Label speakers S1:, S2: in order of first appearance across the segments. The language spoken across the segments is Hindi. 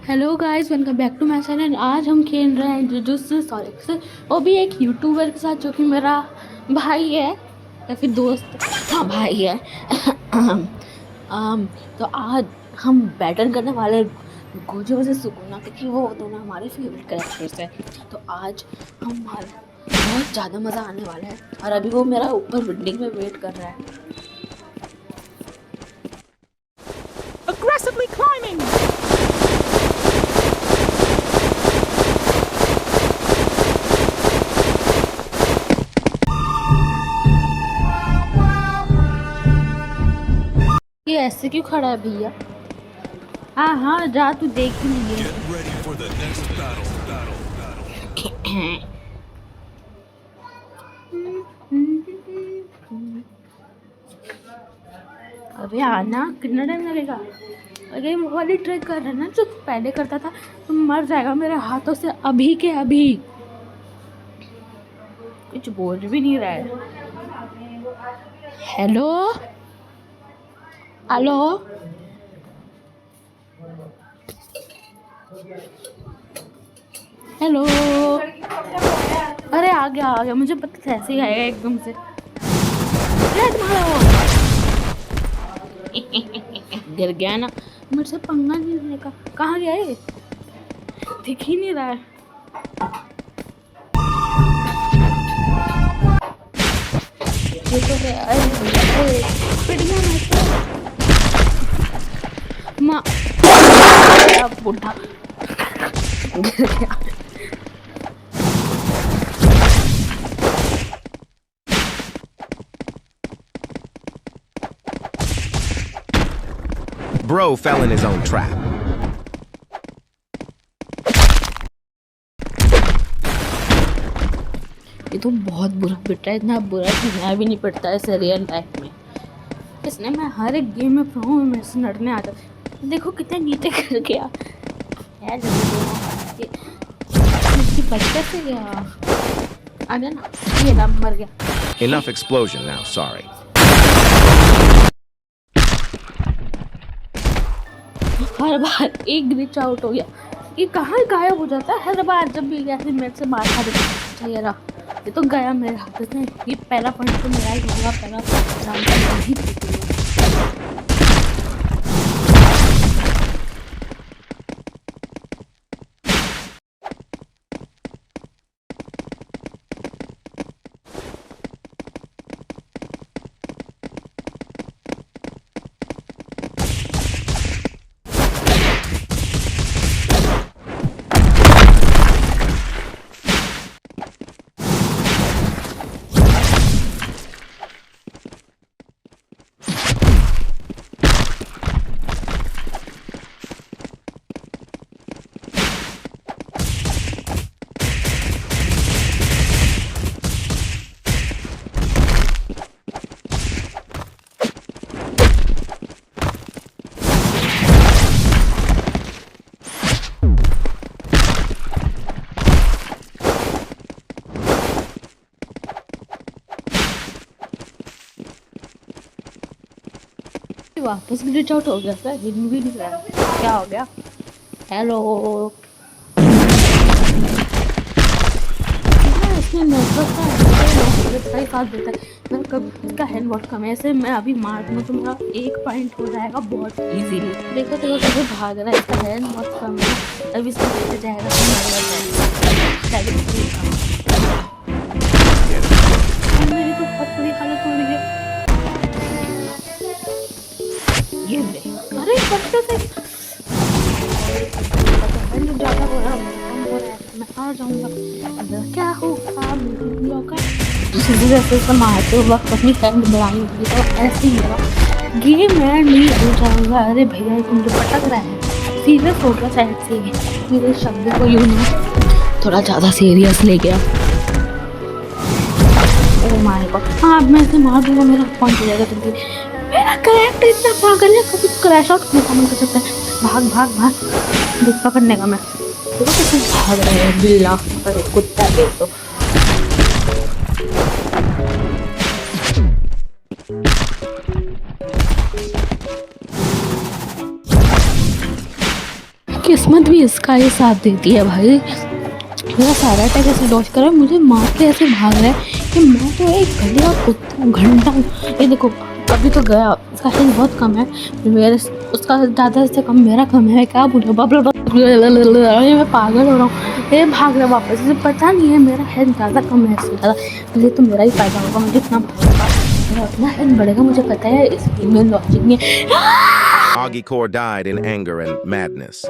S1: Hello guys, welcome back to my channel. आज हम खेल रहे हैं जुजुत्सु सॉलिक्स, वो भी एक यूट्यूबर के साथ जो कि मेरा भाई है या फिर दोस्त। हाँ, भाई है। तो आज हम बैटल करने वाले गोजो से सुकुना, क्योंकि वो दोनों हमारे फेवरेट कैरेक्टर्स हैं। तो आज हमारा बहुत ज़्यादा मज़ा आने वाला है और अभी वो मेरा ऊपर बिल्डिंग में वेट कर रहा है।
S2: Aggressively climbing!
S1: ये ऐसे क्यों खड़ा है भैया? हाँ हाँ, जा, तू देख ही नहीं है।
S3: Get ready for the next battle.
S1: अबे आना, कितना टाइम लगेगा? अरे वो वाली ट्रिक कर रहा है ना जो पहले करता था, तो मर जाएगा मेरे हाथों से अभी के अभी। कुछ बोल भी नहीं रहा है। Hello hello, hello. अरे आ गया, मुझे पता था ऐसे ही आएगा एकदम से। गिर गया ना, मेरे से पंगा नहीं लेगा। कहाँ गया ये? दिख ही नहीं रहा है। ये तो है। अरे पिट गया मैं तो। माँ बुढ़ा गिर गया।
S4: Bro fell in his own trap.
S1: ये तो बहुत बुरा पिट रहा है, इतना बुरा कि मैं भी नहीं पिटता ऐसे रियल लाइफ में। इसने मैं हर एक गेम में प्रो में मेरे से लड़ने आता। देखो कितने नीचे कर गया है। इसकी बच्चे से गया आ गया ना, ये ना मर गया।
S4: Enough explosion now, sorry.
S1: हर बार एक ग्लिच आउट हो गया। ये कहाँ गायब हो जाता है हर बार जब भी ऐसे मेरे से मार खा देता। चाहिए रहा, ये तो गया मेरे हाथ से। ये पहला पॉइंट तो मेरा ही होगा, पहला राउंड ही जीतूंगा। वापस ग्लिच आउट हो गया सर, हिल भी नहीं रहा। क्या हो गया? हेलो। इसमें नेटवर्क का ही साथ देता है। मैं कब इसका हेल्थ कम है, ऐसे मैं अभी मार दूँ तो मेरा एक पॉइंट हो जाएगा बहुत इजीली। देखो देखो कैसे भाग रहा है, इसका हेल्थ बहुत कम है। अभी इसको लेते जाएगा तो मेरी तो बहुत बुरी हालत हो रही है। ये अरे बच्चे से ज़्यादा हो रहा है, मैं आ जाऊँगा। क्या होगा मेरी औकात? सीधे जैसे उसको मारते वक्त अपनी हैंड बढ़ाई होगी तो ऐसे ही होगा, गेम एंड नहीं हो जाऊँगा। अरे भैया तुम जो पटक रहा है सीरियस हो गया शायद से। मेरे शब्द को यूँ ना थोड़ा ज़्यादा सीरियस ले गया। ओ माय गॉड, हाँ अब मैं इसे मार दूँगा, मेरा पॉइंट हो जाएगा जल्दी। मेरा करेक्ट इतना पागल है, कभी क्रैश आउट नहीं समझ कर सकता है। भाग भाग भाग, देख पकड़ने का मैं। देखो कैसे भाग रहा है बिल्ला, अरे कुत्ता देख तो। किस्मत भी इसका ही साथ देती है भाई। मेरा सारा अटैक ऐसे डॉज कर रहा है, मुझे मार के ऐसे भाग रहा है कि मैं तो एक गली का कुत्ता हूँ, घंटा हूँ। ये देखो अभी तो गया, इसका हेल्थ बहुत कम है, मेरे उसका ज़्यादा से कम मेरा कम है। क्या बोल मैं पागल हो रहा हूँ। ये भाग रहा वापस, इसे पता नहीं है मेरा हेल्थ ज़्यादा कम है इससे ज़्यादा। पहले तो मेरा ही फ़ायदा होगा, मुझे इतना मेरा अपना हेल्थ बढ़ेगा, मुझे पता है। इसमें लॉजिक नहीं है।
S4: Agicore died in anger and madness.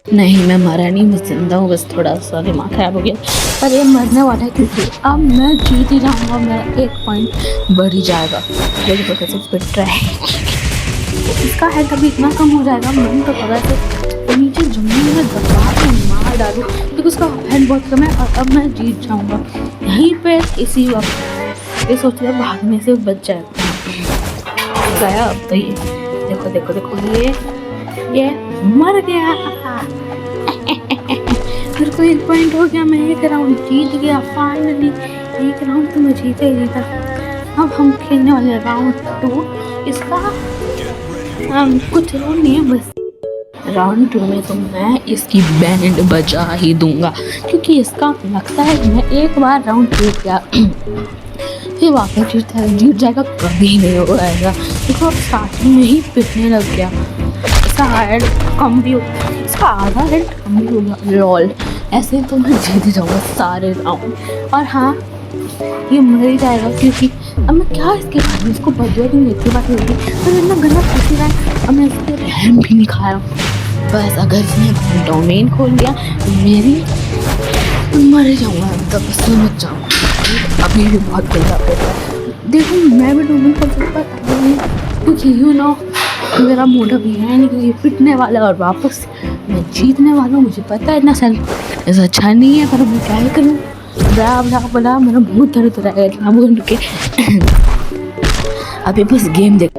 S1: नहीं मैं मरा नहीं, मैं जिंदा हूँ, बस थोड़ा सा दिमाग खराब हो गया। पर ये मरने वाला है क्योंकि अब मैं जीत ही जाऊँगा, मेरा 1 पॉइंट बढ़ ही जाएगा। मेरी वजह से पिट रहा है, इसका हेल्थ अभी इतना कम हो जाएगा, मन तो पता से नीचे जमीन में दबा के मार डालूँ क्योंकि उसका हेल्थ बहुत कम है। और अब मैं जीत जाऊँगा यहीं पे इसी वक्त। ये सोच रहा भागने से बच जाएगा, गया अब तो। ये देखो देखो देखो, ये मर गया। फिर को 1 पॉइंट हो गया, मैं 1 राउंड जीत गया फाइनली। 1 राउंड तो मैं जीता ही था। अब हम खेलने वाले राउंड 2। इसका कुछ राउंड नहीं है, बस राउंड 2 में तो मैं इसकी बैंड बजा ही दूंगा क्योंकि इसका लगता है मैं एक बार राउंड जीत गया फिर वापस जीत जाएगा, कभी नहीं हो जाएगा। देखो अब स्टार्टिंग में ही पिटने लग गया। इसका हेड कम भी हो, इसका आधा हेड कम भी हो गया। लॉल, ऐसे तो मैं जीत जाऊँगा सारे राउंड। और हाँ ये मर ही जाएगा क्योंकि अब मैं क्या इसके बारे में इसको बदला दूँ, इतनी बात होगी तो इतना गला फंसी रहा है। अब मैं इसके रहम भी नहीं खा रहा हूँ। बस अगर इसने डोमेन खोल लिया तो मेरी मर जाऊँगा, तब समझ जाऊँगा। अभी भी बहुत गंदा पेट है। देखो मैं भी डोमेन खोल सकता क्योंकि यू नो मेरा मोटा भी है नहीं क्योंकि पिटने वाला और वापस मैं जीतने वाला हूँ। मुझे पता है इतना सेल्फ ऐसा अच्छा नहीं है, पर मैं क्या ही करूँ। बड़ा मेरा बहुत दर्द हो रहा है इतना बोल के। अभी बस गेम देख।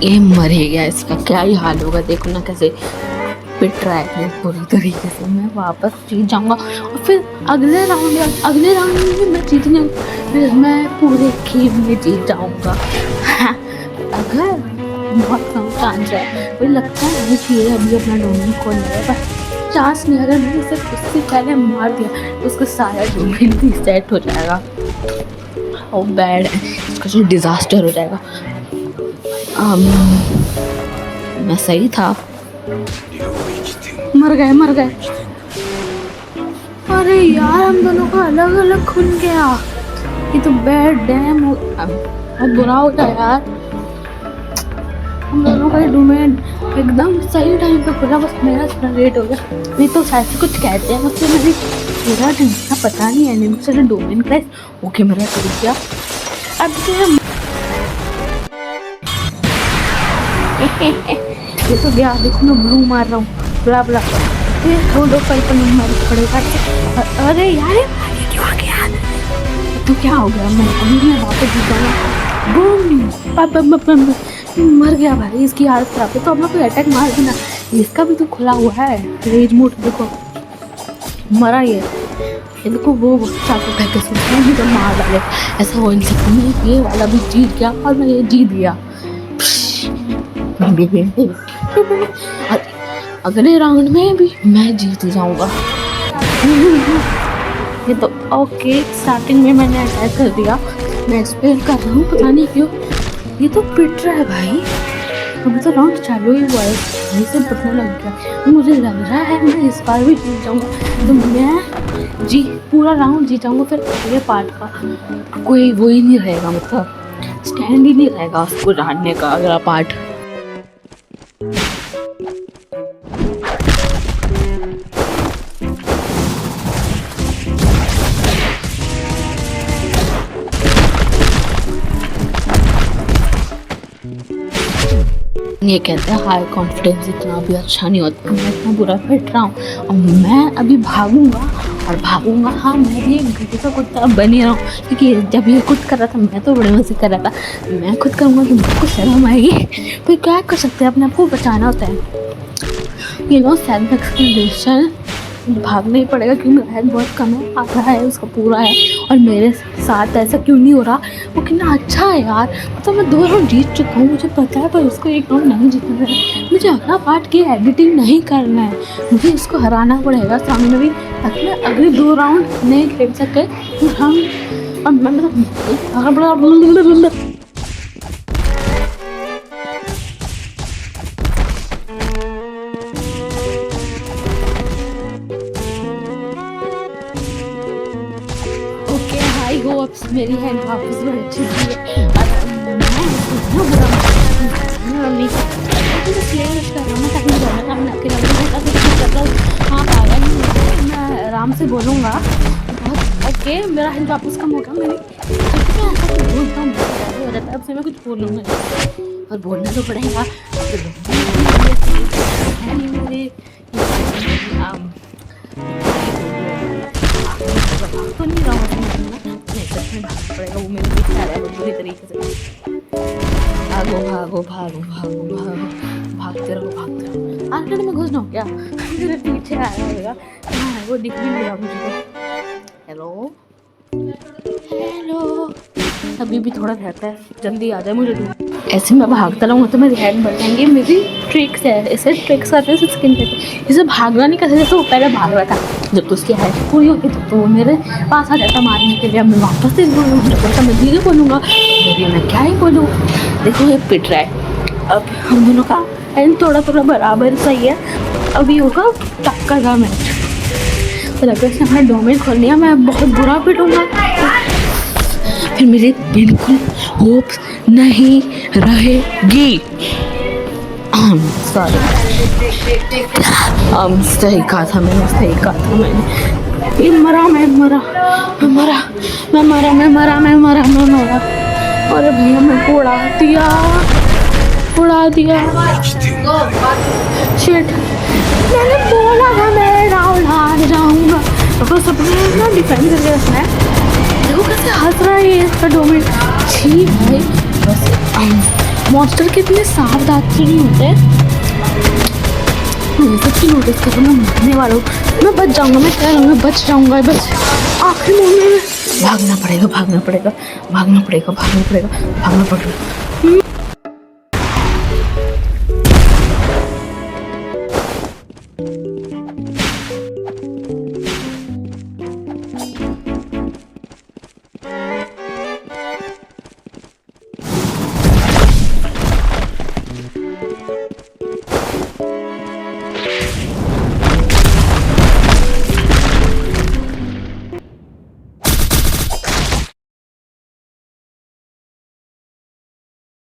S1: ये मर ही गया, इसका क्या ही हाल होगा। देखो ना कैसे पिट रहा है पूरी तरीके से। मैं वापस जीत जाऊंगा और फिर अगले राउंड में भी मैं जीतने, फिर मैं पूरे गेम में जीत जाऊंगा। अगर बहुत कम चांस है, मुझे लगता है कि ये अभी अपना डोमेन खोल लेगा, पर चांस नहीं। अगर मैंने उसे उससे पहले मार दिया तो उसका सारा डोमेन भी सेट हो जाएगा। ओ बैड है, इसका जो डिज़ास्टर हो जाएगा। मैं सही था, मर गए। अरे यार हम दोनों का अलग अलग खुल गया, ये तो बैड डैम हो। अब बुरा हो गया यार, हम दोनों का डोमेन एकदम सही टाइम पे खुला, बस मेरा थोड़ा लेट हो गया। नहीं तो शायद से कुछ कहते हैं मुझसे, मुझे पूरा ढंग का पता नहीं है। नहीं मुझसे डोमेन क्राइस ओके मेरा कर दिया। अब ये तो गया, देखो मैं ब्लू मार रहा हूँ, बुला दो फाइल पर नहीं मार पड़ेगा। अरे यार ये क्यों आ गया? तो क्या हो गया, मैं अभी मैं वापस जीत जाऊँगा। बूम मर गया भाई, इसकी हालत खराब है। तो अब मैं कोई अटैक मार देना, इसका भी तो खुला हुआ है रेज मोड। देखो मरा ये देखो वो चाकू फेंक के सोचता है तो मार डाले, ऐसा हो नहीं सकता। मैं ये वाला भी जीत गया और मैं ये जीत गया। अगले राउंड में भी मैं जीत जाऊंगा। ये तो ओके, स्टार्टिंग में मैंने अटैक कर दिया, मैं एक्सप्लेन कर रहा हूँ, पता नहीं क्यों ये तो पिट रहा है भाई। अभी तो राउंड चालू ही हुआ है, यही से पिटने लग गया। मुझे लग रहा है मैं इस बार भी जीत जाऊंगा, तो मैं पूरा राउंड जीत जाऊंगा। फिर अगले पार्ट का कोई वो ही नहीं रहेगा, मतलब स्टैंड ही नहीं रहेगा उसको जानने का अगला पार्ट। ये कहते हैं हाई कॉन्फिडेंस इतना भी अच्छा नहीं होता। मैं इतना बुरा पिट रहा हूँ और मैं अभी भागूंगा। हाँ मैं भी एक घटी का कुत्ता बन ही रहा हूँ क्योंकि जब ये खुद कर रहा था मैं तो बड़े मजे कर रहा था। मैं खुद करूँगा तो मुझको शर्म आएगी, फिर क्या कर सकते हैं, अपने आप को बचाना होता है। ये नो सेल्फ एक्सप्लेनेशन, भागना ही पड़ेगा क्योंकि मेरा हेल्थ बहुत कम है, आधा है उसका पूरा है और मेरे साथ ऐसा क्यों नहीं हो रहा? वो कितना अच्छा है यार, मतलब मैं 2 राउंड जीत चुका हूँ, मुझे पता है, पर उसको 1 राउंड नहीं जीतना है। मुझे अगला पार्ट की एडिटिंग नहीं करना है, मुझे इसको हराना पड़ेगा सामने भी, ताकि मैं अगले 2 राउंड नहीं खेल सके। और हम और मैं मतलब ओके, हाई होप्स मेरी हैंड वापस बन चुकी है। मैं आराम से बोलूँगा। ओके, मेरा हैंड वापस कम होगा। मैंने बोलता हूँ हो जाता है, अब से मैं कुछ बोलूँगा और बोलना तो पड़ेगा। तो नहीं रहा नहीं, सच में भागना पड़ेगा, वो मेरे पीछे आ रहा है बुरी तरीके से। भागो भागो भागो भागो भागो, भागते रहो। आखिर में घुस जाऊँ क्या? मेरे पीछे आ रहा होगा। हाँ, वो दिख भी नहीं रहा मुझे तो। हेलो हेलो, अभी भी थोड़ा रहता है, जल्दी आ जाए मुझे दूर। ऐसे मैं भागता रहूँगा तो मेरी हैंड बढ़ जाएंगी। मेरी ट्रिक्स है, ऐसे ट्रिक्स आते हैं स्किन पे। इसे भागना नहीं कर सकते, तो वो पहले भाग रहा था, जब तो उसकी हाइट पूरी होती तो वो मेरे पास आ जाता मारने के लिए। मैं वापस से बोलूँगा, मैं धीरे बोलूँगा, मैं क्या ही बोलूँ। देखो ये पिट रहा है, अब हम दोनों का एंड थोड़ा थोड़ा बराबर सही है। अभी होगा टक्कर का मैच, तो अगर से हमारा डोमेन खोल लिया मैं बहुत बुरा पिटूँगा, फिर मेरी बिल्कुल होप्स नहीं रहेगी। सॉरी, सही कहा था मैंने। ये मरा। अरे भैया मेरे को उड़ा दिया। शिट, मैंने बोला था मैं राउंड हार जाऊंगा, तो सबने ना डिफेंड करके रखना है। देखो कैसे हंस रहा है ये इसका डोमेन। छी भाई, बस मॉन्स्टर के इतने साफ दांत से नहीं होते। मैं सबकी नोटिस करूँ, मैं मरने वाला हूँ, मैं बच जाऊँगा, मैं क्या रहूँगा, बच जाऊँगा बस। आखिरी मोमेंट में भागना पड़ेगा।